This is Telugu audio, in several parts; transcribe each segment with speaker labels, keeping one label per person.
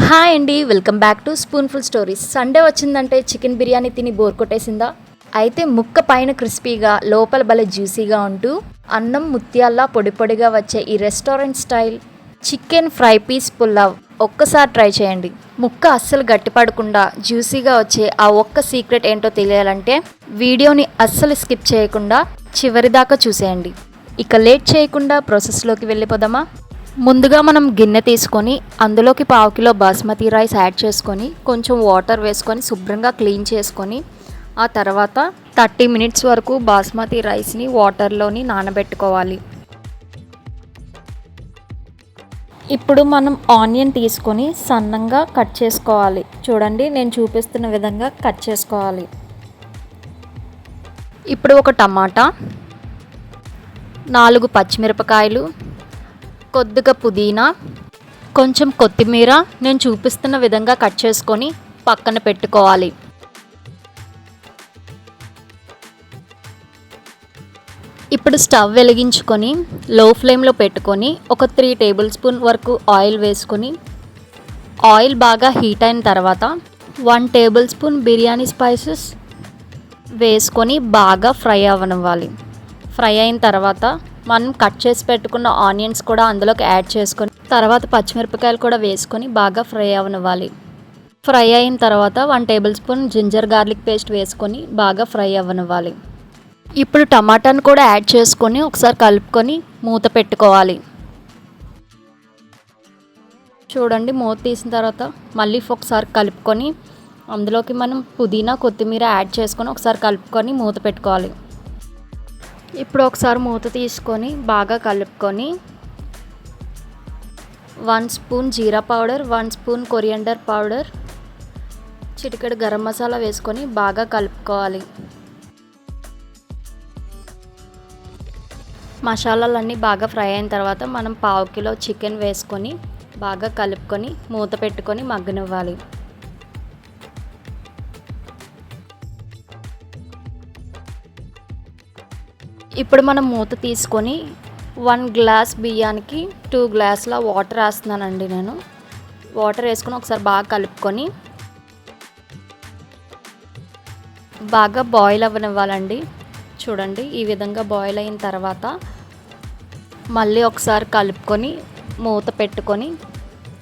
Speaker 1: హాయ్ అండి, welcome back to spoonful stories. Sunday వచ్చిందంటే చికెన్ బిర్యానీ తిని బోర్ కొట్టేసిందా? అయితే ముక్క పైన క్రిస్పీగా లోపల భలే జ్యూసీగా ఉంటూ అన్నం ముత్యాల్లా పొడి పొడిగా వచ్చే ఈ restaurant style chicken fry piece pulao ఒక్కసారి ట్రై చేయండి. ముక్క అస్సలు గట్టిపడకుండా జ్యూసీగా వచ్చే ఆ ఒక్క సీక్రెట్ ఏంటో తెలియాలంటే వీడియోని అస్సలు స్కిప్ చేయకుండా చివరి దాకా చూసేయండి. ఇక లేట్ చేయకుండా ప్రాసెస్లోకి వెళ్ళిపోదామా? ముందుగా మనం గిన్నె తీసుకొని అందులోకి 1/2 కిలో బాస్మతి రైస్ యాడ్ చేసుకొని కొంచెం వాటర్ వేసుకొని శుభ్రంగా క్లీన్ చేసుకొని ఆ తర్వాత 30 మినిట్స్ వరకు బాస్మతి రైస్ని వాటర్లోని నానబెట్టుకోవాలి. ఇప్పుడు మనం ఆనియన్ తీసుకొని సన్నంగా కట్ చేసుకోవాలి. చూడండి, నేను చూపిస్తున్న విధంగా కట్ చేసుకోవాలి. ఇప్పుడు ఒక టమాటా, 4 పచ్చిమిరపకాయలు, కొద్దిగా పుదీనా, కొంచెం కొత్తిమీర నేను చూపిస్తున్న విధంగా కట్ చేసుకొని పక్కన పెట్టుకోవాలి. ఇప్పుడు స్టవ్ వెలిగించుకొని లో ఫ్లేమ్లో పెట్టుకొని ఒక 3 టేబుల్ స్పూన్ వరకు ఆయిల్ వేసుకొని ఆయిల్ బాగా హీట్ అయిన తర్వాత 1 టేబుల్ స్పూన్ బిర్యానీ స్పైసెస్ వేసుకొని బాగా ఫ్రై అవ్వనివ్వాలి. ఫ్రై అయిన తర్వాత మనం కట్ చేసి పెట్టుకున్న ఆనియన్స్ కూడా అందులోకి యాడ్ చేసుకొని తర్వాత పచ్చిమిరపకాయలు కూడా వేసుకొని బాగా ఫ్రై అవ్వనివ్వాలి. ఫ్రై అయిన తర్వాత 1 tablespoon ginger garlic paste వేసుకొని బాగా ఫ్రై అవ్వనివ్వాలి. ఇప్పుడు టమాటాను కూడా యాడ్ చేసుకొని ఒకసారి కలుపుకొని మూత పెట్టుకోవాలి. చూడండి, మూత తీసిన తర్వాత మళ్ళీ ఒకసారి కలుపుకొని అందులోకి మనం పుదీనా కొత్తిమీర యాడ్ చేసుకొని ఒకసారి కలుపుకొని మూత పెట్టుకోవాలి. ఇప్పుడు ఒకసారి మూత తీసుకొని బాగా కలుపుకొని 1 స్పూన్ జీరా పౌడర్, 1 స్పూన్ కొరియండర్ పౌడర్, చిటికెడు గరం మసాలా వేసుకొని బాగా కలుపుకోవాలి. మసాలాలన్నీ బాగా ఫ్రై అయిన తర్వాత మనం 1/2 కిలో చికెన్ వేసుకొని బాగా కలుపుకొని మూత పెట్టుకొని మగ్గనివ్వాలి. ఇప్పుడు మనం మూత తీసుకొని 1 గ్లాస్ బియ్యానికి 2 గ్లాసుల వాటర్ వేస్తున్నానండి. నేను వాటర్ వేసుకొని ఒకసారి బాగా కలుపుకొని బాగా బాయిల్ అవ్వనివ్వాలండి. చూడండి, ఈ విధంగా బాయిల్ అయిన తర్వాత మళ్ళీ ఒకసారి కలుపుకొని మూత పెట్టుకొని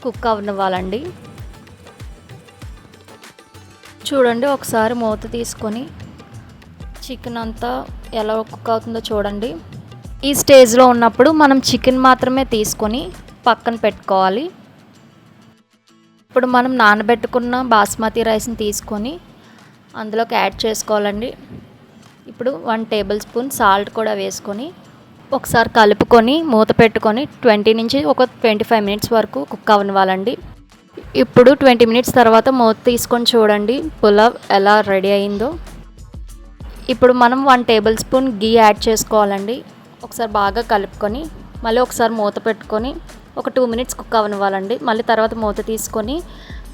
Speaker 1: కుక్ అవ్వనివ్వాలండి. చూడండి, ఒకసారి మూత తీసుకొని చికెన్ అంతా ఎలా కుక్ అవుతుందో చూడండి. ఈ స్టేజ్లో ఉన్నప్పుడు మనం చికెన్ మాత్రమే తీసుకొని పక్కన పెట్టుకోవాలి. ఇప్పుడు మనం నానబెట్టుకున్న బాస్మతి రైస్ని తీసుకొని అందులోకి యాడ్ చేసుకోవాలండి. ఇప్పుడు 1 టేబుల్ స్పూన్ సాల్ట్ కూడా వేసుకొని ఒకసారి కలుపుకొని మూత పెట్టుకొని 20 నుంచి ఒక 25 మినిట్స్ వరకు కుక్ అవ్వనివ్వాలండి. ఇప్పుడు 20 మినిట్స్ తర్వాత మూత తీసుకొని చూడండి పులావ్ ఎలా రెడీ అయిందో. ఇప్పుడు మనం 1 టేబుల్ స్పూన్ గీ యాడ్ చేసుకోవాలండి. ఒకసారి బాగా కలుపుకొని మళ్ళీ ఒకసారి మూత పెట్టుకొని ఒక 2 మినిట్స్ కుక్ అవ్వనివ్వాలండి. మళ్ళీ తర్వాత మూత తీసుకొని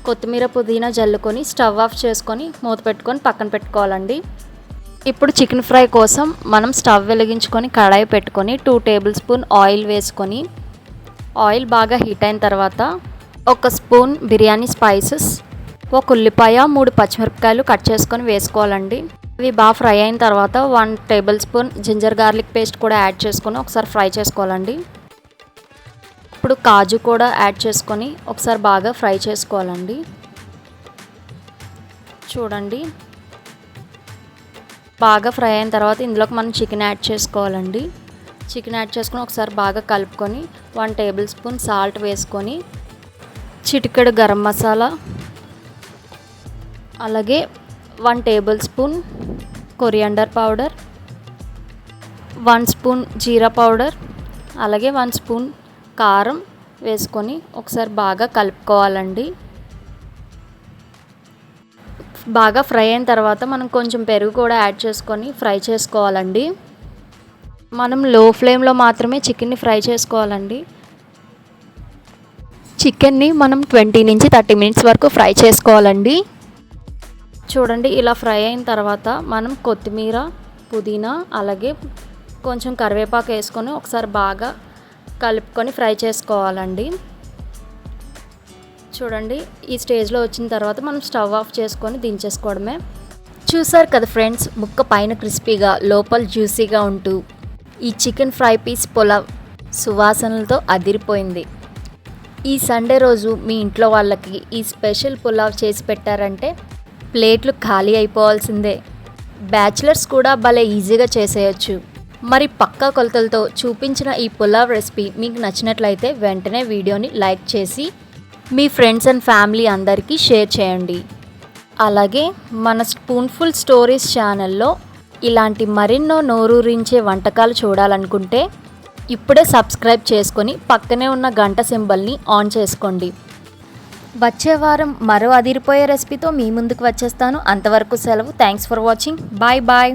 Speaker 1: కొత్తిమీర పుదీనా జల్లుకొని స్టవ్ ఆఫ్ చేసుకొని మూత పెట్టుకొని పక్కన పెట్టుకోవాలండి. ఇప్పుడు చికెన్ ఫ్రై కోసం మనం స్టవ్ వెలిగించుకొని కడాయి పెట్టుకొని 2 టేబుల్ స్పూన్ ఆయిల్ వేసుకొని ఆయిల్ బాగా హీట్ అయిన తర్వాత 1 స్పూన్ బిర్యానీ స్పైసెస్, 1 ఉల్లిపాయ, 3 పచ్చిమిరపకాయలు కట్ చేసుకొని వేసుకోవాలండి. ఇవి బాగా ఫ్రై అయిన తర్వాత 1 tablespoon ginger garlic paste కూడా యాడ్ చేసుకొని ఒకసారి ఫ్రై చేసుకోవాలండి. ఇప్పుడు కాజు కూడా యాడ్ చేసుకొని ఒకసారి బాగా ఫ్రై చేసుకోవాలండి. చూడండి, బాగా ఫ్రై అయిన తర్వాత ఇందులోకి మనం చికెన్ యాడ్ చేసుకోవాలండి. చికెన్ యాడ్ చేసుకొని ఒకసారి బాగా కలుపుకొని 1 టేబుల్ స్పూన్ సాల్ట్ వేసుకొని చిటికెడు గరం మసాలా, అలాగే 1 tablespoon coriander powder, 1 spoon జీరా పౌడర్, అలాగే 1 స్పూన్ కారం వేసుకొని ఒకసారి బాగా కలుపుకోవాలండి. బాగా ఫ్రై అయిన తర్వాత మనం కొంచెం పెరుగు కూడా యాడ్ చేసుకొని ఫ్రై చేసుకోవాలండి. మనం లో ఫ్లేమ్లో మాత్రమే చికెన్ని ఫ్రై చేసుకోవాలండి. చికెన్ని మనం 20 నుంచి 30 మినిట్స్ వరకు ఫ్రై చేసుకోవాలండి. చూడండి, ఇలా ఫ్రై అయిన తర్వాత మనం కొత్తిమీర, పుదీనా, అలాగే కొంచెం కరివేపాకు వేసుకొని ఒకసారి బాగా కలుపుకొని ఫ్రై చేసుకోవాలండి. చూడండి ఈ స్టేజ్లో వచ్చిన తర్వాత మనం స్టవ్ ఆఫ్ చేసుకొని దించేసుకోవడమే. చూసారు కదా ఫ్రెండ్స్, ముక్క పైన క్రిస్పీగా లోపల జ్యూసీగా ఉంటూ ఈ చికెన్ ఫ్రై పీస్ పులావ్ సువాసనలతో అదిరిపోయింది. ఈ సండే రోజు మీ ఇంట్లో వాళ్ళకి ఈ స్పెషల్ పులావ్ చేసి పెట్టారంటే ప్లేట్లు ఖాళీ అయిపోవాల్సిందే. బ్యాచిలర్స్ కూడా భలే ఈజీగా చేసేయచ్చు. మరి పక్కా కొలతలతో చూపించిన ఈ పులావ్ రెసిపీ మీకు నచ్చినట్లయితే వెంటనే వీడియోని లైక్ చేసి మీ ఫ్రెండ్స్ అండ్ ఫ్యామిలీ అందరికీ షేర్ చేయండి. అలాగే మన స్పూన్ఫుల్ స్టోరీస్ ఛానల్లో ఇలాంటి మరెన్నో నోరూరించే వంటకాలు చూడాలనుకుంటే ఇప్పుడే సబ్స్క్రైబ్ చేసుకొని పక్కనే ఉన్న గంట సింబల్ని ఆన్ చేసుకోండి. వచ్చే వారం మరో అదిరిపోయే రెసిపీతో మీ ముందుకు వచ్చేస్తాను. అంతవరకు సెలవు. Thanks for watching. Bye bye.